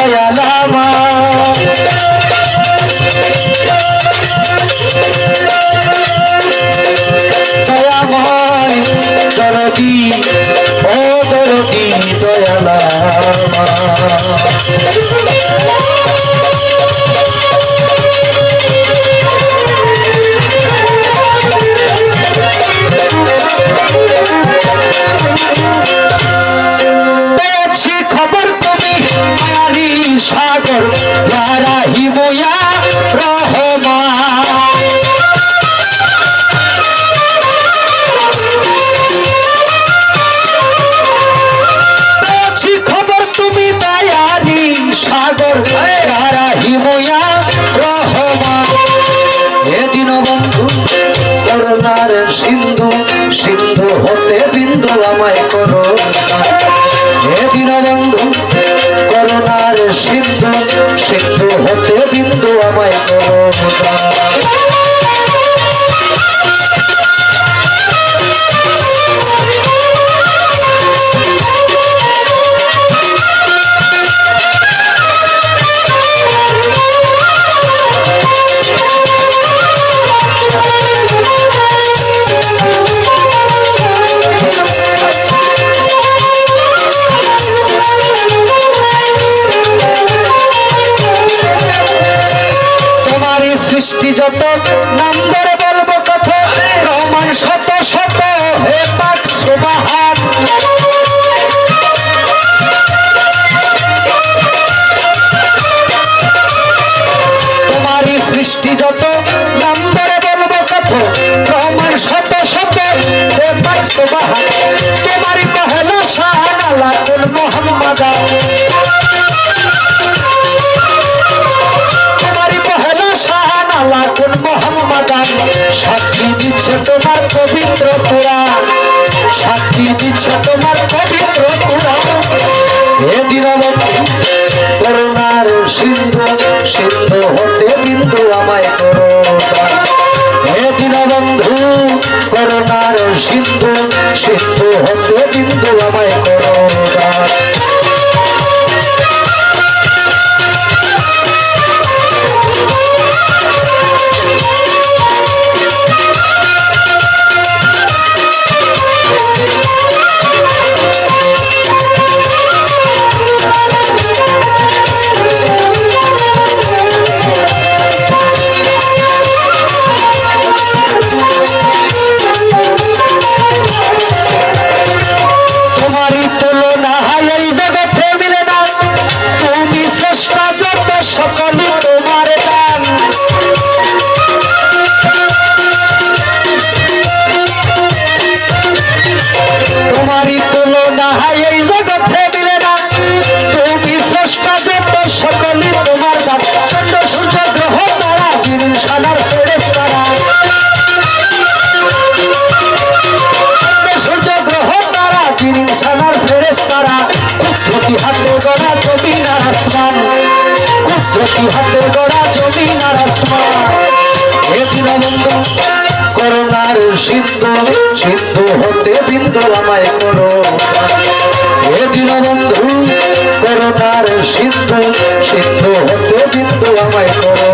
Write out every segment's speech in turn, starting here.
দয়াল আমার দয়াময় দরদি ও দরদি দয়াল পেয়েছি খবর তুমি মায়ারি সাগর রাহিময়া রহমান পেয়েছি খবর তুমি মায়ারি সাগর রাহিময়া রহমান এ দীনবন্ধু করুণার সিন্ধু সিন্ধু হতে বিন্দু আমায় করো হে দীনবন্ধু করুণার সিন্ধু সিন্ধু হতে বিন্দু আমায় করো সৃষ্টি যত নাম ধরে বলবো কথা রহমান শত শত হে পাক সুবহান তোমারই সৃষ্টি যত নাম ধরে বলবো কথা রহমান শত শত হে পাক সুবহান তোমারই পহেলা শান আলা কুল মুহাম্মদ সাক্ষী দিচ্ছে তোমার পবিত্র কুরআন সাক্ষী দিচ্ছে তোমার পবিত্র কুরআন হে দীনবন্ধু করুণার সিন্ধু সিন্ধু হতে বিন্দু আমায় করো হে দীনবন্ধু করুণার সিন্ধু সিন্ধু হতে বিন্দু আমায় করো কুদরতি হাতে গড়া জমিন আর আসমান কুদরতি হাতে গড়া জমিন আর আসমান হে দীনবন্ধু করুণার সিন্ধু সিন্ধু হতে বিন্দু আমায় করো হে দীনবন্ধু করুণার সিন্ধু সিন্ধু হতে বিন্দু আমায় করো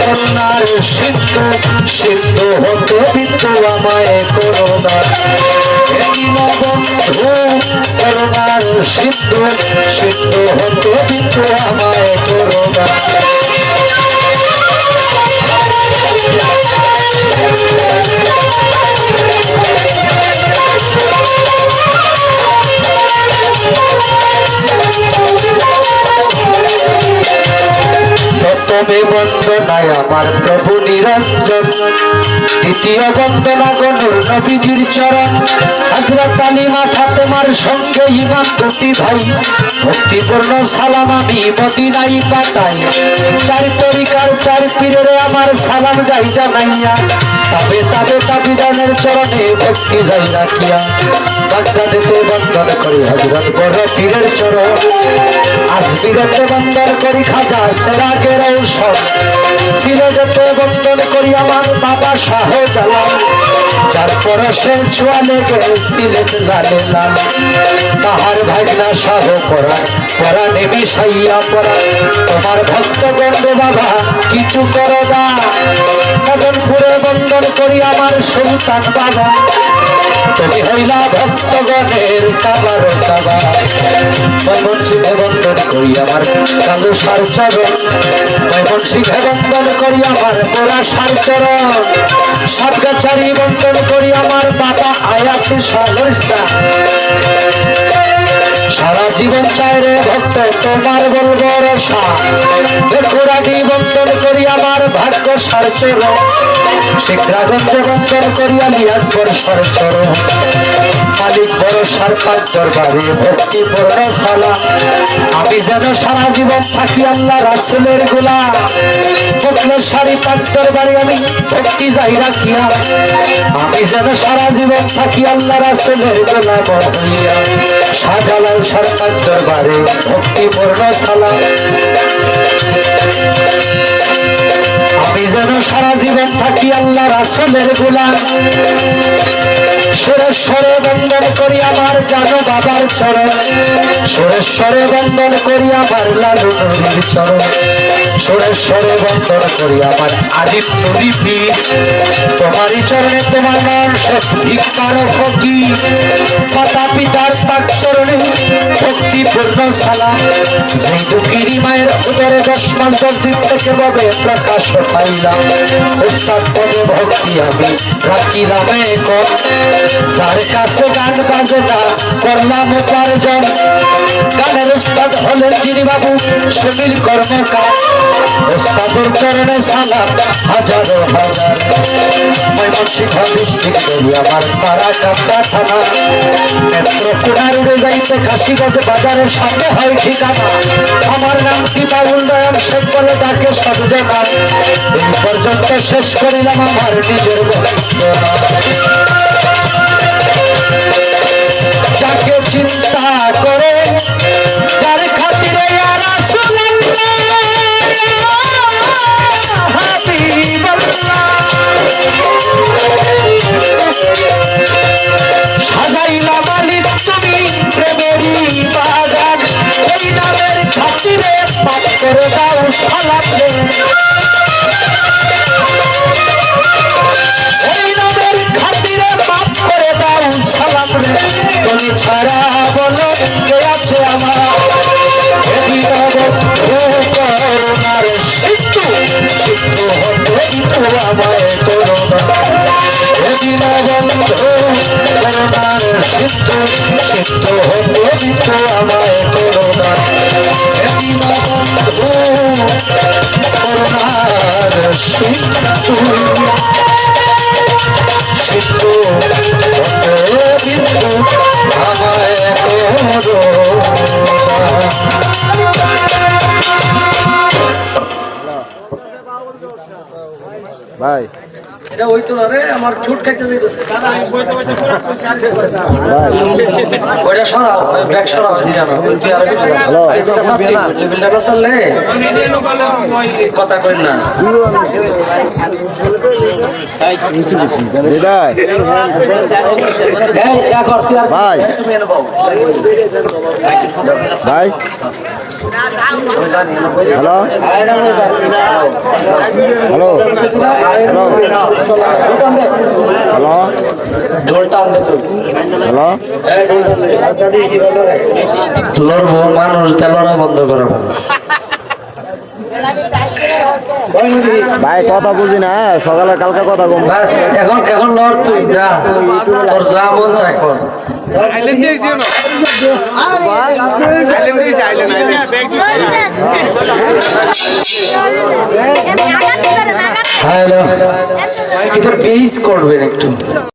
করুণার সিন্ধু সিন্ধু হতে বিন্দু আমায় করুণা দীনবন্ধু করুণার সিন্ধু সিন্ধু হতে বিন্দু আমায় করুণা প্রথমে বন্দনায় আমার প্রভু নিরঞ্জন দ্বিতীয় বন্দনা গনুর নবীজির চরণ হযরত আলী মা ফাতেমার সঙ্গে ইমাম দুটি ভাই ভক্তিপূর্ণ সালাম আমি মদিনায় পাঠাই চার তরিকার চার পীরের আমার সালাম যাই জানাইয়া তবে তবে তাবিদানের চরণে ভক্তি যাই রাখিয়া বাগদাদেতে বন্দন করি হযরত বড় পীরের চরণ আজমিরেতে বন্দন করি খাজা সেরাগের ঔষধ সিলেটেতে বন্দন করি আমার বাবা শাহজালাল যার পরশের ছোঁয়া লেগে সিলেট লালে লাল তাহার ভাগনা শাহ পরা পরা নেবি সাইয়া পরা তোমার ভক্তগণ বাবা কিছু করো না মদনপুরে বন্দন করি আমার সুলতান বাবা তুমি হইলা ভক্তগণের কাবার কাবা ময়মনসিংহে বন্দন করি আমার কালু সার চরণ ময়মনসিংহে বন্দন করি আমার পোড়া সার চরণ সাতগাছারি বন্দন করি আমার বাবা আয়াতি সাগরিস্তা সারা জীবন চাই রে ভক্ত তোমার বলবো রসা বেকুরাটি বন্দন করি আমার ভাগ্য সার চরণ শিক্ষাগঞ্জে বন্দন করি আলিয়াজপুর সার চরণ মালিক বড় সার পাঁচ দরবারে ভক্তিপূর্ণ সালাম আমি যেন সারা জীবন থাকি আল্লাহ রাসূলের গোলাম বকলের সারি পাঁচ দরবারে আমি ভক্তি যাই রাখিয়া আমি যেন সারা জীবন থাকি আল্লাহ রাসূলের গোলাম হইয়া শাহজালাল সার পাঁচ দরবারে ভক্তিপূর্ণ সালাম আমি যেন সারা জীবন থাকি আল্লাহ রাসূলের গোলাম সুরেশ্বরে বন্দন করি আমার জানো বাবার চরণ সুরেশ্বরে বন্দন করি আমার লালু নবীর চরণ সুরেশ্বরে বন্দন করি আমার আদিম নবী পীর তোমারই চরণে তোমার নাম শেষ ভিক্ষার ফকির মাতা পিতার পাক চরণে ভক্তিপূর্ণ সালাম যেই দুঃখিনী মায়ের উদরে 10 মাস গর্জিত থেকে ববে প্রকাশ পাইলাম উস্তাদ পদে ভক্তি আমি রাখিলাম কম যার কাছে গান বাজে না করলাম উপার্জন গানের উস্তাদ হলেন যিনি বাবু সুনীল কর্মকার উস্তাদের চরণে সালাম হাজারো হাজার ময়মনসিংহ ডিস্ট্রিক্ট করি আমার পাড়া কান্দা থানা নেত্রকোনা রোডে যাইতে খাসিগঞ্জ বাজারের সামনে হয় ঠিকানা আমার নাম বাউল দয়াল শেখ বলে ডাকে সব জানা এই পর্যন্ত শেষ করিলাম আমার নিজের বক্তব্য যাকে চিন্তা করে যার খাতিরে সাজাইলা মালিক তুমি প্রেমেরই বাগান এই নামের খাতিরে পাপ করে দাও সালাম এই নামের খাতিরে পাপ করে দাও সালাম তুমি ছাড়া বলো কে আছে আমার করুণার সিন্ধু সিন্ধু হতে কিন্তু আমায় করুণা দীনবন্ধু করুণার সিন্ধু সিন্ধু হতে কিন্তু আমায় করুণা দীনবন্ধু করুণার সিন্ধু সিন্ধু হতে কিন্তু আমায় করুণা ভাই এটা ওই তো রে আমার ছুট খাইতে দিতেছে ওইটা সরাও ব্যাগ সরাও তুই আর টেবিলটা না চললে কথা কই না ভাই ভাই hello hello hello hello hello লড়বো মানুষ লড়া বন্ধ করবো ভাই কথা বুঝি না সকালে কালকে কথা কম বাস এখন লড় তুই যা তোর যা মন চায় কর হ্যালো এটা বেস করবেন একটু